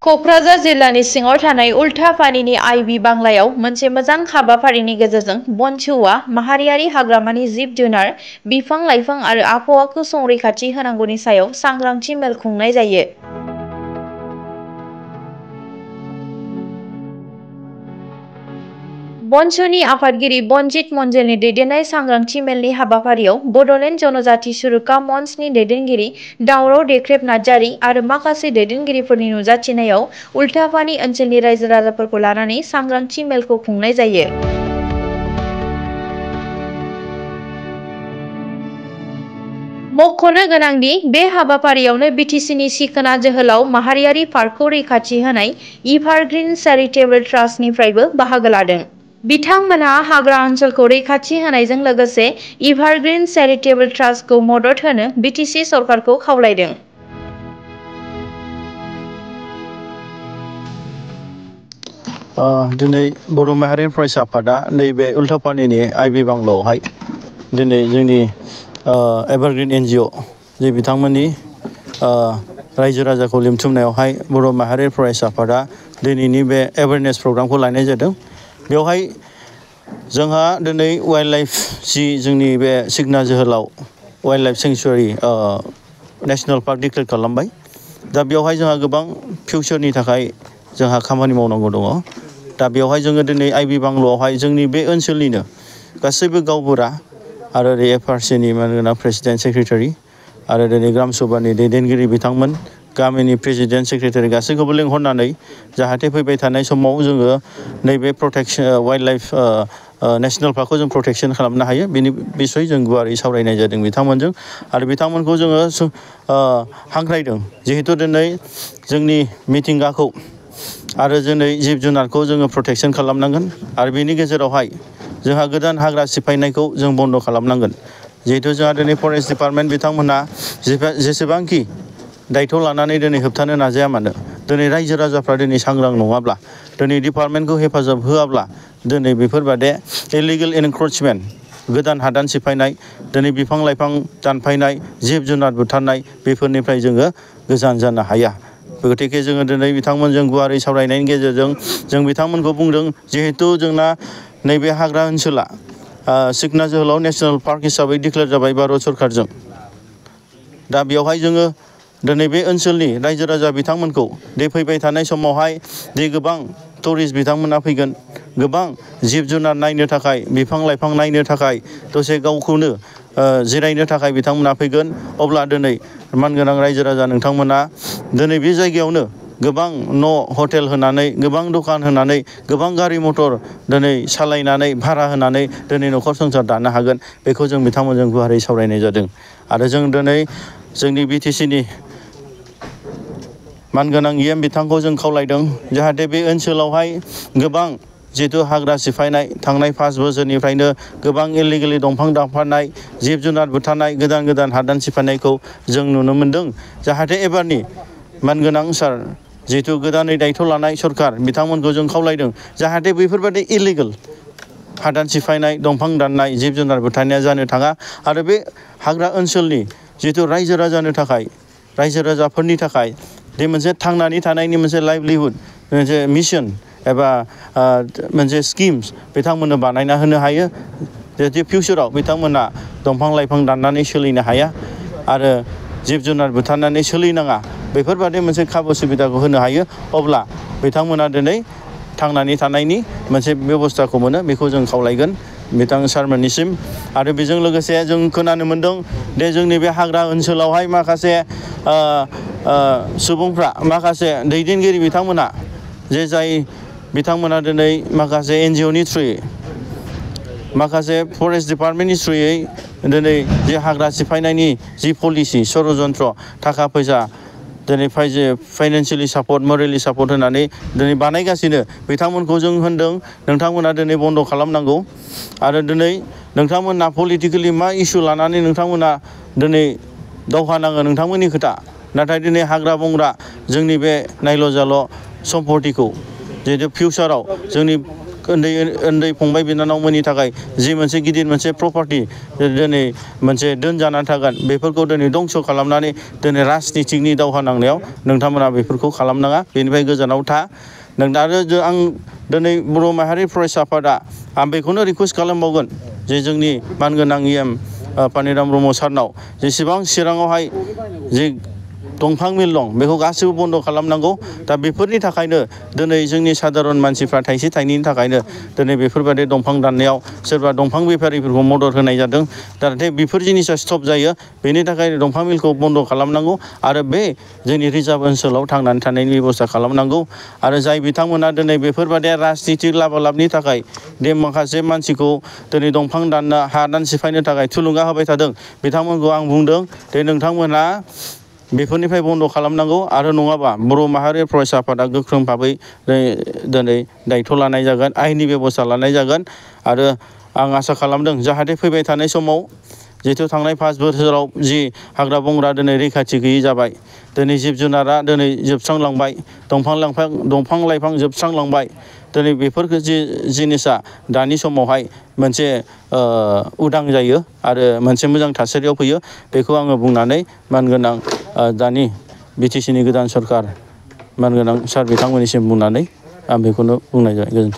क'क्राझार जिल्लानि सिङाव थानाय उल्थापानिनि आइबि बांलायाव मोनसे मोजां हाबाफारिनि गेजेरजों बनसुआ माहारियारि हाग्रामानि जिब जुनार, बिफां लाइफां आरो आबहावाखौ संरैखाथि होनांगौनि सायाव सांग्रांथि मेल खुंनाय जायो। बनसुनि आफादगिरि बनजित मन्जिलनि दैदेननाय सांग्रांथि मेलनि हाबाफारियाव बड'लेण्ड जनजाति सुरक्षा मन्चनि दैदेनगिरि दावराव देख्रेब नार्जारि आरो माखासे दैदेनगिरिफोरनि नुजाथिनायाव उल्थापानि ओनसोलनि रायजो राजाफोरखौ लानानै सांग्रांथि मेलखौ खुंनाय जायो। मख'नो गोनांदि बे हाबाफारियावनो बिटिसिनि सिखोना जोहोलाव माहारियारि पार्कखौ रैखाथि होनाय इभारग्रिन चेरिटेबल ट्रास्टनिफ्रायबो बाहागो लादों। बिथांमोनहा हाग्रा ओनसोलखौ रैखाथि होनायजों लोगोसे इभारग्रिन चेरिटेबल ट्रास्टखौ मदद होनो बिटिसि सरकारखौ खावलायदों। दिनै बर' माहारियारि फरायसा आफादा नैबे उल्थापानिनि आइबि बांलायावहाय दिनै जोंनि एभारग्रिन एनजिअ जे बिथांमोननि रायजो राजाखौ लिंथुमनायावहाय बर' माहारियारि फरायसा आफादा दिनैनि बे एवेयारनेस प्रग्रामखौ लानाय जादों। बेवहाय जोंहा दिनै वाइल्ड लाइफ जि जोंनि बे सिखना जोहोलाव wild life सेंक्सुवारि national park declare खालामबाय। दा बेवहाय जोंहा गोबां फिउचारनि थाखाय जोंहा खामानि मावनांगौ दङ। दा बेवहाय जोङो दिनै आइबि बांलायावहाय जोंनि बे ओनसोलनिनो गासैबो गावबुरा आरो एफआरसिनि मानोना प्रेसिडेन्ट सेक्रेटारि आरो दिनै ग्राम सभानि दैदेनगिरि बिथांमोन, गामिनि प्रेसिडेन्ट सेक्रेटारि गासैखौबो लिंहरनानै जाहाथे फैबाय थानाय समाव जोङो नैबे प्रटेक्सन वाइल्ड लाइफ नेसनेल पार्कखौ जों प्रटेक्सन खालामनो हायो बेनि बिसय जों गुवारै सावरायनाय जादों बिथांमोनजों आरो बिथांमोनखौ जोङो हांख्रायदों जिहेतु दिनै जोंनि मिथिंगाखौ आरो दिनै जिब जुनारखौ जोङो प्रटेक्सन खालामनांगोन आरो बेनि गेजेरावहाय जोंहा गोदान हाग्रा सिफायनायखौ जों बन्द' खालामनांगोन। जिहेतु जोंहा दिनै फरेस्ट डिपार्टमेन्ट बिथांमोनहा जेसेबांखि दायथ' लानानै दिनै होबथानो नाजाया मानो दिनै रायजो राजाफ्रा दिनै सांग्रां नङाब्ला दिनै डिपार्टमेन्टखौ हेफाजाब होआब्ला दिनै बेफोरबादि इलिगेल एनक्रचमेन्ट गोदान हादान सिफायनाय दिनै बिफां लाइफां दानफायनाय जिब जुनार बुथारनाय बेफोरनिफ्राय जोङो गोजान जानो हाया। गतिके जोङो दिनै बिथांमोनजों गुवारै सावरायनायनि गेजेरजों जों बिथांमोनखौ बुंदों जिहेतु जोंना नैबे हाग्रा ओनसोला सिखना जोहोलाव नेसनेल पार्क हिसाबै डिक्लेयार जाबाय भारत सरकारजों। दा बेवहाय जोङो दिनै बे ओनसोलनि रायजो राजा बिथांमोनखौ दे फैबाय थानाय समावहाय दे गोबां टुरिस्ट बिथांमोना फैगोन, गोबां जिब जुनार नायनो थाखाय बिफां लाइफां नायनो थाखाय दसे गावखौनो जिरायनो थाखाय बिथांमोना फैगोन। अब्ला दिनै मानगोनां रायजो राजा नोंथांमोना दिनै बे जायगायावनो गोबां न' हटेल होनानै गोबां दखान होनानै गोबां गारि मटर दिनै सालायनानै भारा होनानै दिनै न'खर संसार दानो हागोन बेखौ जों बिथांमोनजों गुवारै सावरायनाय जादों। आरो जों दिनै जोंनि बिटिसिनि मानगोनां EM बिथांखौ जों खावलायदों जाहाथे बे ओनसोलावहाय गोबां जिहेतु हाग्रा सिफायनाय थांनाय 5 बोसोरनिफ्रायनो गोबां इलिगेलि दंफां दानफायनाय जिब जुनार बुथारनाय गोदान गोदान हादान सिफायनायखौ जों नुनो मोन्दों। जाहाथे एबारनि मानगोनां सार जिहेतु गोदानै दायथ' लानाय सरकार बिथांमोनखौ जों खावलायदों जाहाथे बेफोरबायदि इलिगेल हादान सिफायनाय दंफां दाननाय जिब जुनार बुथारनाया जानो थाङा आरो बे हाग्रा ओनसोलनि जिहेतु रायजो राजानो थाखाय रायजो राजाफोरनि थाखाय बे मोनसे थांनानै थानायनि मोनसे लाइभलिहुड मोनसे मिशन एबा मोनसे स्किम्स बिथांमोननो बानायना होनो हायो। जाहाथे फिउचाराव बिथांमोना दंफां लाइफां दाननानै सोलिनो हाया आरो जिब जुनार बुथारनानै सोलिनाङा बेफोरबादि मोनसे खाबु सुबिदाखौ होनो हायो। अब्ला बिथांमोना दिनै थांनानै थानायनि मोनसे बेबस्थाखौ मोनो बेखौ जों खावलायगोन बिथां सारमोननिसिम। आरो बेजों लोगोसे जों खोनानो मोन्दों दे जोंनि बे हाग्रा ओनसोलावहाय माखासे सुबुंफ्रा माखासे दैदेनगिरि बिथांमोना जे जाय बिथांमोना दिनै माखासे NGOनि थ्रुयै माखासे फरेस्ट डिपार्टमेन्टनि थ्रुयै दिनै जे हाग्रा सिफायनायनि जि पलिसि षड़यन्त्र थाखा फैसा दिनै फाइनान्सियेलि सापर्ट मरेलि सापर्ट होनानै दिनै बानायगासिनो बिथांमोनखौ जों होनदों नोंथांमोना दिनै बन्द' खालामनांगौ आरो दिनै नोंथांमोना पलिटिकेलि मा इसु लानानै नोंथांमोना दिनै दावहा नाङो नोंथांमोननि खोथा। नाथाय दिनै हाग्रा बंग्रा जोंनि बे नायल' जाल' सम्पतिखौ जिहेतु फिउचाराव जोंनि उन्दै फंबाय बिनानावमोननि थाखाय जि मोनसे गिदिर मोनसे प्रपार्टि दिनै मोनसे दोनजानानै थागोन बेफोरखौ दिनै दंस' खालामनानै दिनै राजनितिकनि दावहा नांनायाव नोंथांमोना बेफोरखौ खालामनाङा बेनिफ्राय गोजानाव था आरो आं दिनै बर' माहारि फरायसा आफादा आं बेखौनो रिकुवेस्ट खालामबावगोन जे जोंनि मानगोनां EM पानिराम ब्रह्म सारनाव जेसेबां चिराङावहाय जे दंफां मिल दं बेखौ गासैबो बन्द' खालामनांगौ दा बेफोरनि थाखायनो दिनै जोंनि साधारन मानसिफ्रा थाइसे थाइनैनि थाखायनो दिनै बेफोरबायदि दंफां दाननायाव सोरबा दंफां बेफारिफोरखौ मदद होनाय जादों जाहाथे बेफोर जिनिसा स्टप जायो बेनि थाखाय दंफां मिलखौ बन्द' खालामनांगौ आरो बे जोंनि रिजार्भ ओनसोलाव थांनानै थानायनि बेब'स्था खालामनांगौ आरो जाय बिथांमोना दिनै बेफोरबायदि राजनितिक लाबालाबनि थाखाय माखासे मानसिखौ दिनै दंफां दाननो हा दान सिफायनो थाखाय थुलुंगा होबाय थादों बिथांमोनखौ आं बुंदों दे नोंथांमोना बेफोरनिफ्राय बन्द' खालामनांगौ आरो नङाबा बर' माहारि फरायसा आफादा गोख्रों भाबै दिनै दायथ' लानाय जागोन आयेननि बेब'स्था लानाय जागोन आरो आं आसा खालामदों जाहाथे फैबाय थानाय समाव जिहेथु थांनाय 5 बोसोराव जि हाग्रा बंग्रा दिनै रैखाथि गैयै जाबाय दिनै जिब जुनारा दिनै जोबस्रांलांबाय दंफां लाइफां जोबस्रांलांबाय दिनै बेफोर जिनिसा दानि समावहाय मोनसे उदां जायो आरो मोनसे मोजां थासारियाव फैयो बेखौ आङो बुंनानै मानगोनां दानि BTC नि गोदान सरखार मानगोनां सार बिथांमोननिसिम बुंनानै आं बेखौनो बुंनाय जाबाय गोजोन्थों